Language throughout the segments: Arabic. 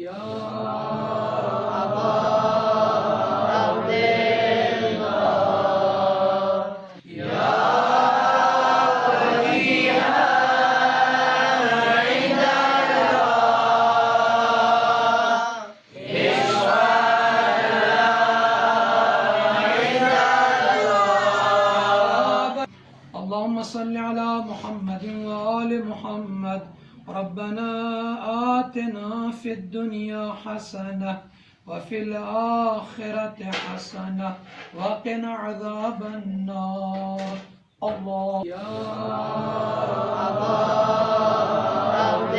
يا أبا عبد الله يا وجيها عند الله اشفع اللهم صل على محمد وآل محمد ربنا آتنا في الدنيا حسنة وفي الآخرة حسنة وقنا عذاب النار الله يا أبا عبد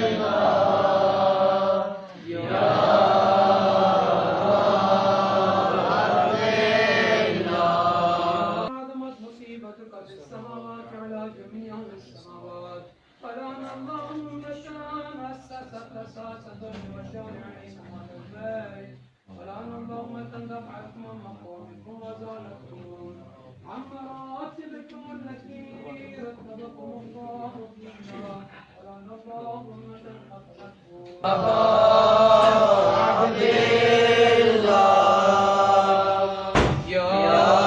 الله يا السماوات على جميع السماوات فلان اللهم شان أسست أساس الظلم والشارعين على البيت فلان اللهم تندفعكم مقامكم وزالتكم عن مراتبكم التي رتبكم الله فيها فلان اللهم تنقطعكم أبا عبد الله يا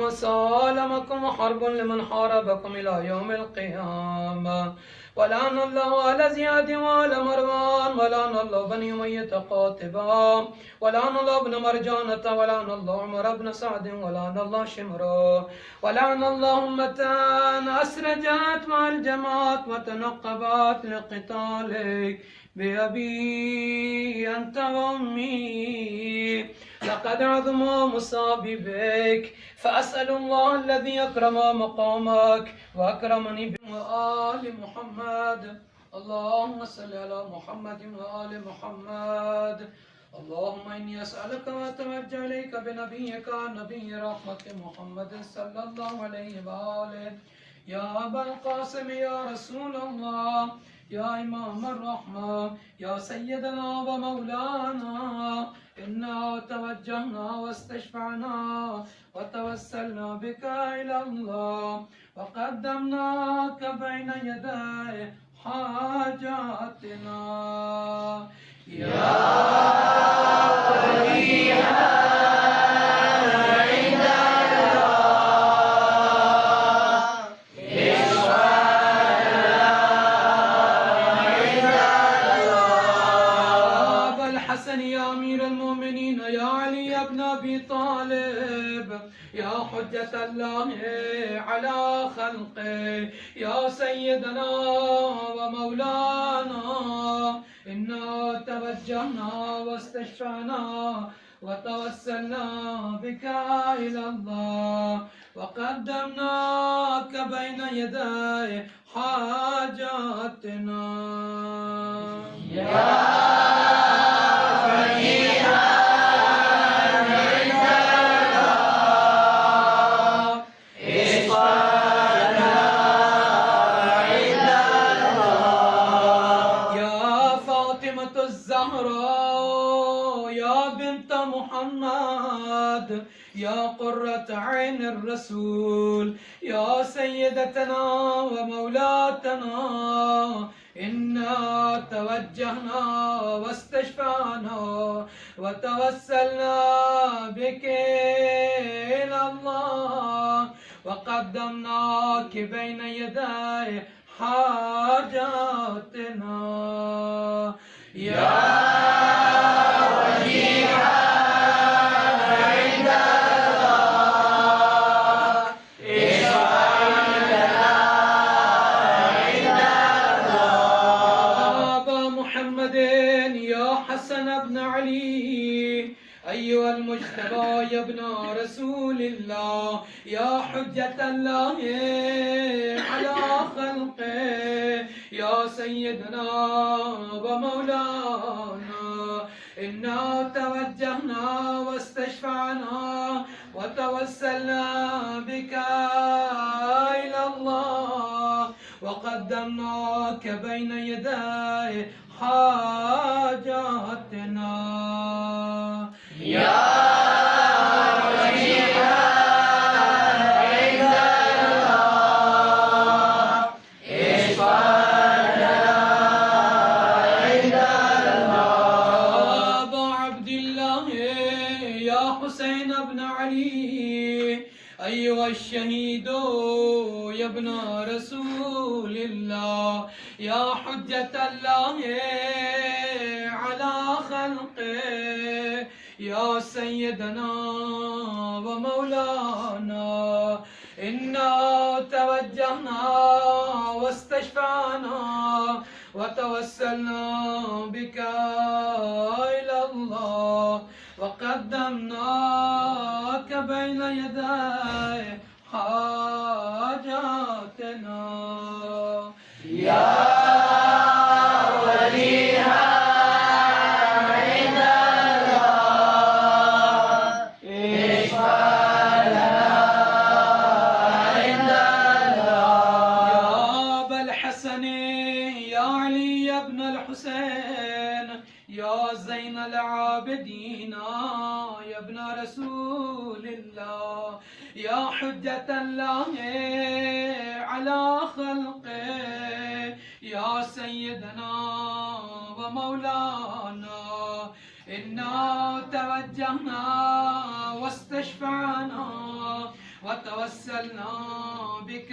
سالمكم وحرب لمن حاربكم إلى يوم القيامة ولعن الله على زياد وعلى مروان ولعن الله بني أمية قاطبا ولعن الله ابن مرجانة ولعن الله عمر بن سعد ولعن الله شمرا ولعن الله أمتان أسرجت مع الجماعات وتنقبت لقتالك بأبي أنت وأمي لقد عظم مصابي بك فأسأل الله الذي أكرم مقامك وأكرمني وآل محمد اللهم صل على محمد وآل محمد اللهم إني أسألك وأتوجه إليك بنبيك نبي رحمة محمد صلى الله عليه وآله يا أبا القاسم يا رسول الله يا إمام الرحمة يا سيدنا ومولانا إنا توجهنا واستشفعنا وتوسلنا بك إلى الله وقدمناك بين يدي حاجاتنا يا وليها يا حجة الله على خلقه يا سيدنا ومولانا إنا توجهنا واستشفعنا وتوسلنا بك إلى الله وقدمناك بين يدي حاجاتنا يا يا قرة عين الرسول يا سيدتنا ومولاتنا إنا توجهنا واستشفعنا وتوسلنا بك إلى الله وقدمناك بين يدي حاجاتنا يا أيها المجتبى يا ابن رسول الله يا حجة الله على خلقه يا سيدنا ومولانا إنا توجهنا واستشفعنا وتوسلنا بك إلى الله وقدمناك بين يدي حاجاتنا يا يا حسين بن علي أيها الشهيد يا ابن رسول الله يا حجة الله على خلقه يا سيدنا ومولانا إنا توجهنا واستشفعنا وتوسلنا بك إلى الله وقدمناك بين يدي حاجاتنا يا وليها عند الله اشفع لنا عند الله يا أبا الحسن يا علي بن الحسين يا زين العابدين يا ابن رسول الله يا حجة الله على خلقه يا سيدنا ومولانا إنا توجهنا واستشفعنا وتوسلنا بك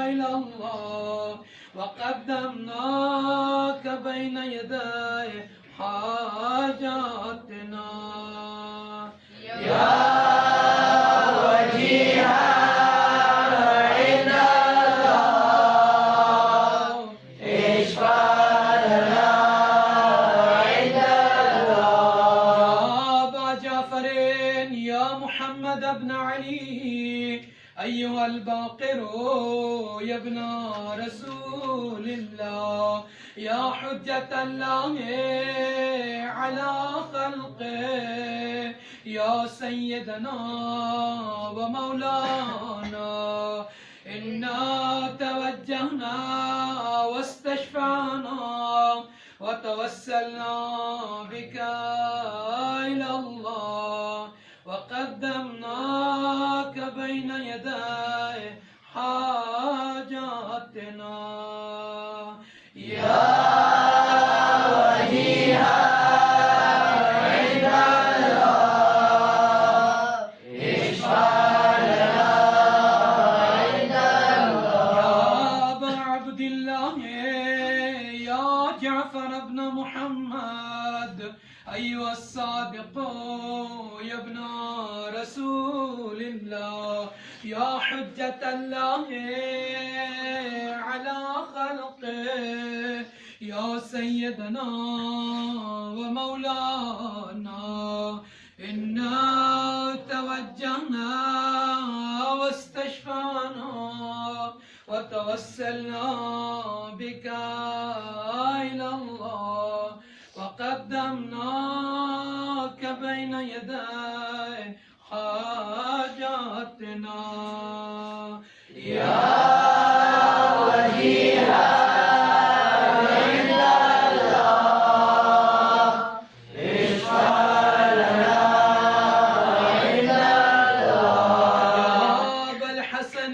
إلى الله وقدمناك بين يدي حاجاتنا يا وجيها عند الله اشفع لنا عند الله يا أبا جعفر يا محمد بن علي أيها الباقر يا ابن رسول الله يا حجة الله على خلقه يا سيدنا ومولانا إنا توجهنا واستشفعنا وتوسلنا بك إلى الله وقدمناك بين يدي حاجاتنا يا وجيها عند الله اشفع لنا عند الله يا أبا عبد الله يا جعفر بن محمد أيها الصادق يا ابن رسول الله يا حجة الله على خلقه يا سيدنا ومولانا إنا توجهنا واستشفعنا وتوسلنا بك إلى الله وقدمناك بين يدي حاجاتنا يا وجيها عند الله اشفع لنا عند الله يا أبا الحسن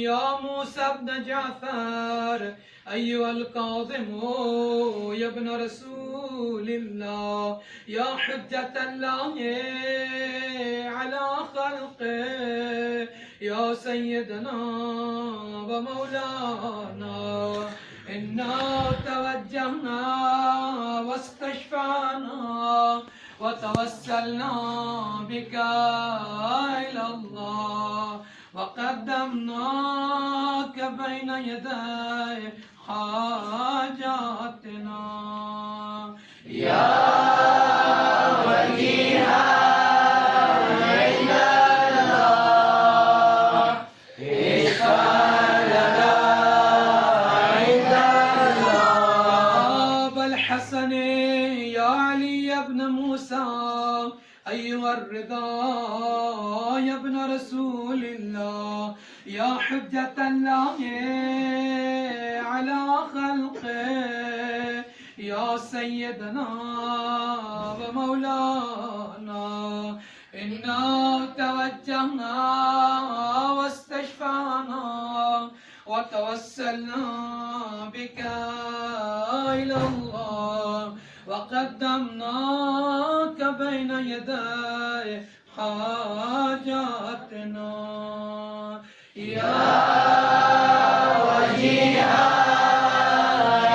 يا موسى بن جعفر أيها الكاظم يا ابن رسول الله يا حجة الله على خلقه يا سيدنا ومولانا إنا توجهنا واستشفعنا وتوسلنا بك إلى الله وقدمناك بين يدي حاجاتنا يا وجيها عند الله اشفع لنا عند الله أبا الحسن يا علي بن موسى أيها الرضا يا ابن رسول الله يا حجة الله على خلقه يا سيدنا ومولانا إنا توجهنا واستشفعنا وتوسلنا بك إلى الله وقدمناك بين يدي حاجاتنا يا وجيها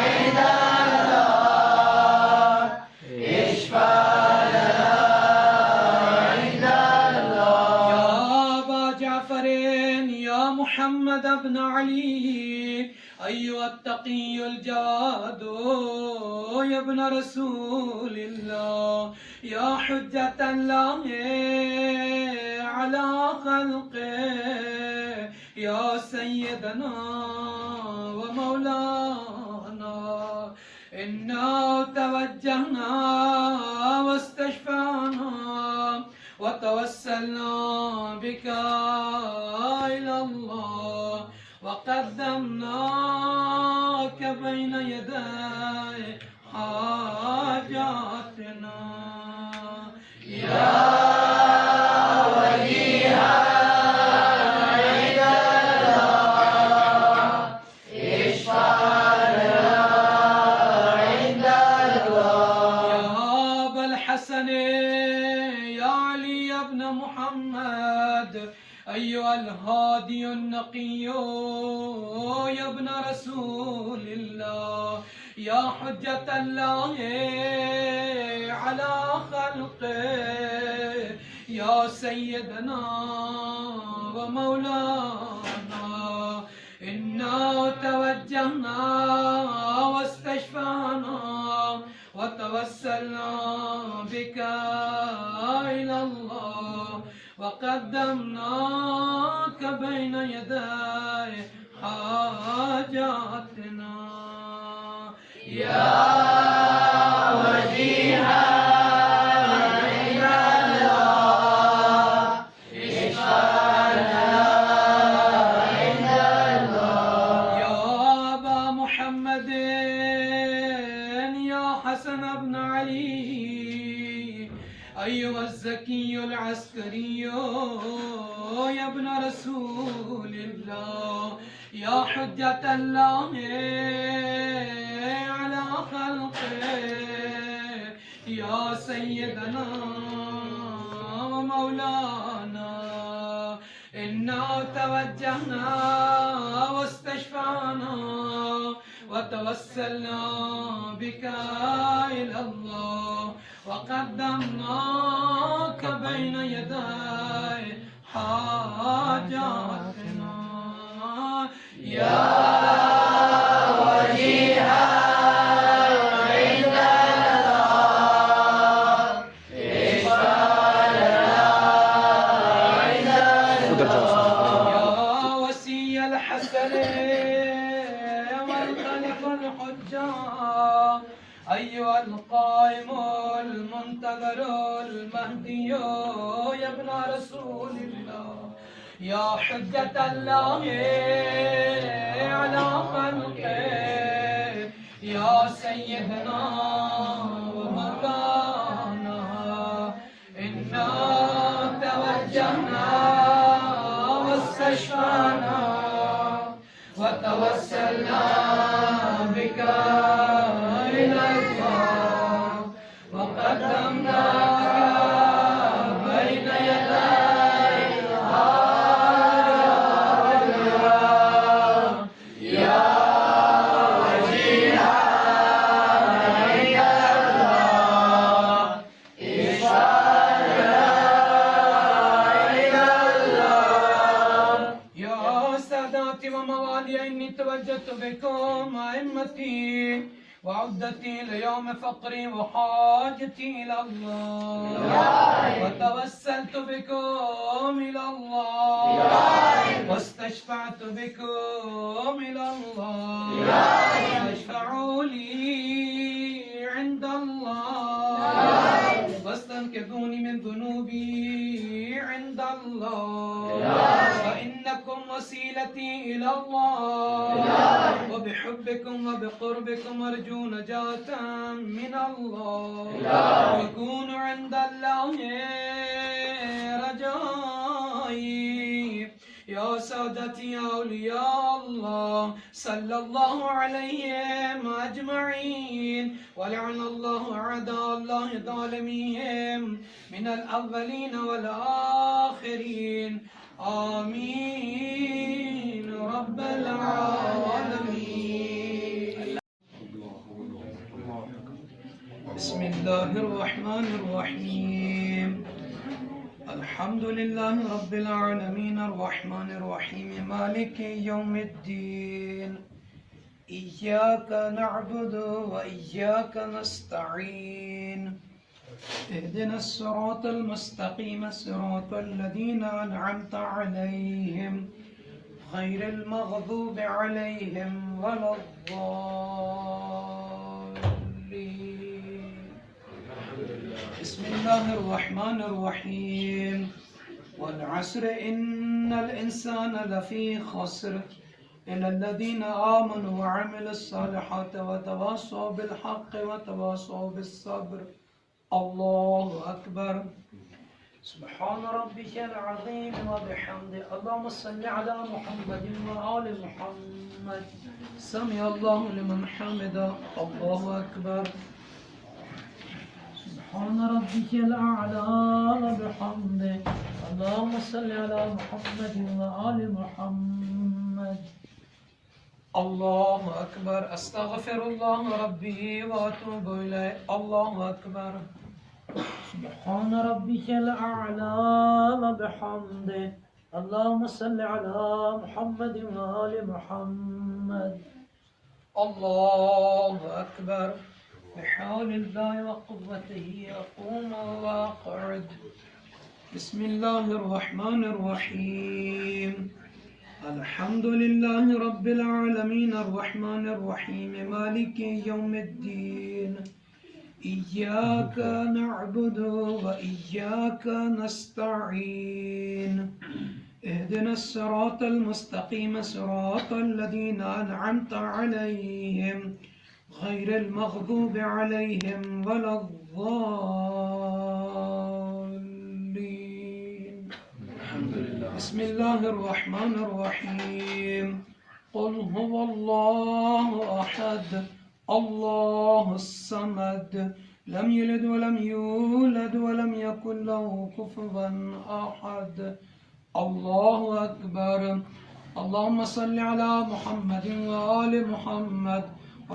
عند الله اشفع لنا عند الله يا أبا جعفر يا محمد بن علي أيها التقي الجواد يا ابن رسول الله يا حجة الله على خلقه يا سيدنا ومولانا إنا توجهنا واستشفعنا وتوسلنا بك إلى الله وقدمناك بين يدي حاجاتنا يا وجيها عند الله اشفع لنا عند الله يا أبا الحسن يا علي بن محمد أيها الهادي النقي يا ابن رسول الله يا حجة الله على خلقه يا سيدنا ومولانا إنا توجهنا واستشفعنا وتوسلنا بك إلى الله وقدمناك بين يدي حاجاتنا يا وجيها عند الله اشفع لنا عند الله يا أبا محمد يا حسن بن علي أيها الزكي العسكري يا ابن رسول الله يا حجة الله على خلقه يا سيدنا ومولانا إنا توجهنا واستشفعنا وتوسلنا بك إلى الله وقدمناك بين يدي حاجاتنا يا وجيها عند الله اشفع لنا عند الله يا وسي الحسن والخلف الحجة أيها القائم المنتظر المهدي يا ابن رسول الله يا حجة الله على خلقه يا سيدنا ومولانا إنا توجهنا واستشفعنا وتوسلنا بك إلى الله وقدمناك بين يدي حاجاتنا يا وجيها عند الله اشفع لنا عند الله يا ساداتي وموالي إني توجهت بكم أئمتي وعدتي ليوم فقري وحاجتي إلى الله وتوسلت بكم إلى الله واستشفعت بكم إلى الله فاشفعوا لي عند الله واستنقذوني من ذنوبي عند الله فإنكم وسيلتي إلى الله وبحبكم وبقربكم أرجو نجاة من الله فكونوا عند الله رجائي يا سادتي يا أولياء الله صلى الله عليهم أجمعين ولعن الله أعداء الله ظالميهم من الأولين والآخرين آمين رب العالمين. بسم الله الرحمن الرحيم. الحمد لله رب العالمين الرحمن الرحيم مالك يوم الدين إياك نعبد وإياك نستعين اهدنا الصراط المستقيم صراط الذين أنعمت عليهم غير المغضوب عليهم ولا الضالين. بسم الله الرحمن الرحيم. والعصر إن الإنسان لفي خسر إلا الذين آمنوا وعملوا الصالحات وتواصوا بالحق وتواصوا بالصبر. الله أكبر. سبحان ربك العظيم وبحمده. اللهم صل على محمد وآل محمد. سمع الله لمن حمده. الله أكبر. سبحان ربك الأعلى وبحمده. اللهم صل على محمد وآل محمد. الله أكبر. أستغفر الله ربي وأتوب إليه. الله أكبر. سبحان ربك الأعلى وبحمده. اللهم صل على محمد وآل محمد. الله أكبر. بحول الله وقوته أقوم وأقعد. بسم الله الرحمن الرحيم. الحمد لله رب العالمين الرحمن الرحيم مالك يوم الدين إياك نعبد وإياك نستعين اهدنا الصراط المستقيم صراط الذين أنعمت عليهم غير المغضوب عليهم ولا الضالين. بسم الله الرحمن الرحيم. قل هو الله أحد الله الصمد لم يلد ولم يولد ولم يكن له كفوا أحد. الله أكبر. اللهم صل على محمد وآل محمد.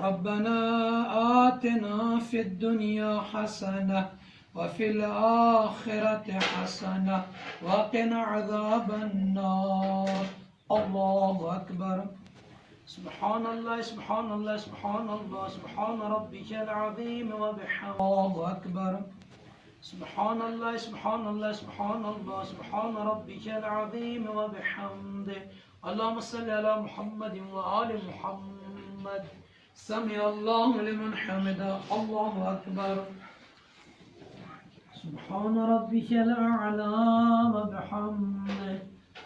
ربنا آتنا في الدنيا حسنة وفي الآخرة حسنة وقنا عذاب النار. الله أكبر. سبحان الله سبحان الله سبحان الله سبحان ربك العظيم وبحمده. الله أكبر. سبحان الله سبحان الله سبحان الله سبحان ربك العظيم وبحمده. اللهم صل على محمد وآل محمد. سمع الله لمن حمده. الله أكبر. سبحان ربك الأعلى وبحمده.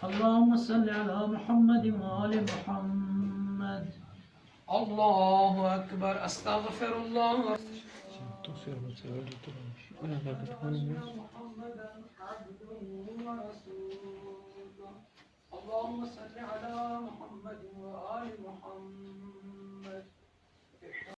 اللهم صل على محمد وآل محمد. الله أكبر. أستغفر الله. اللهم صل على محمد وآل محمد.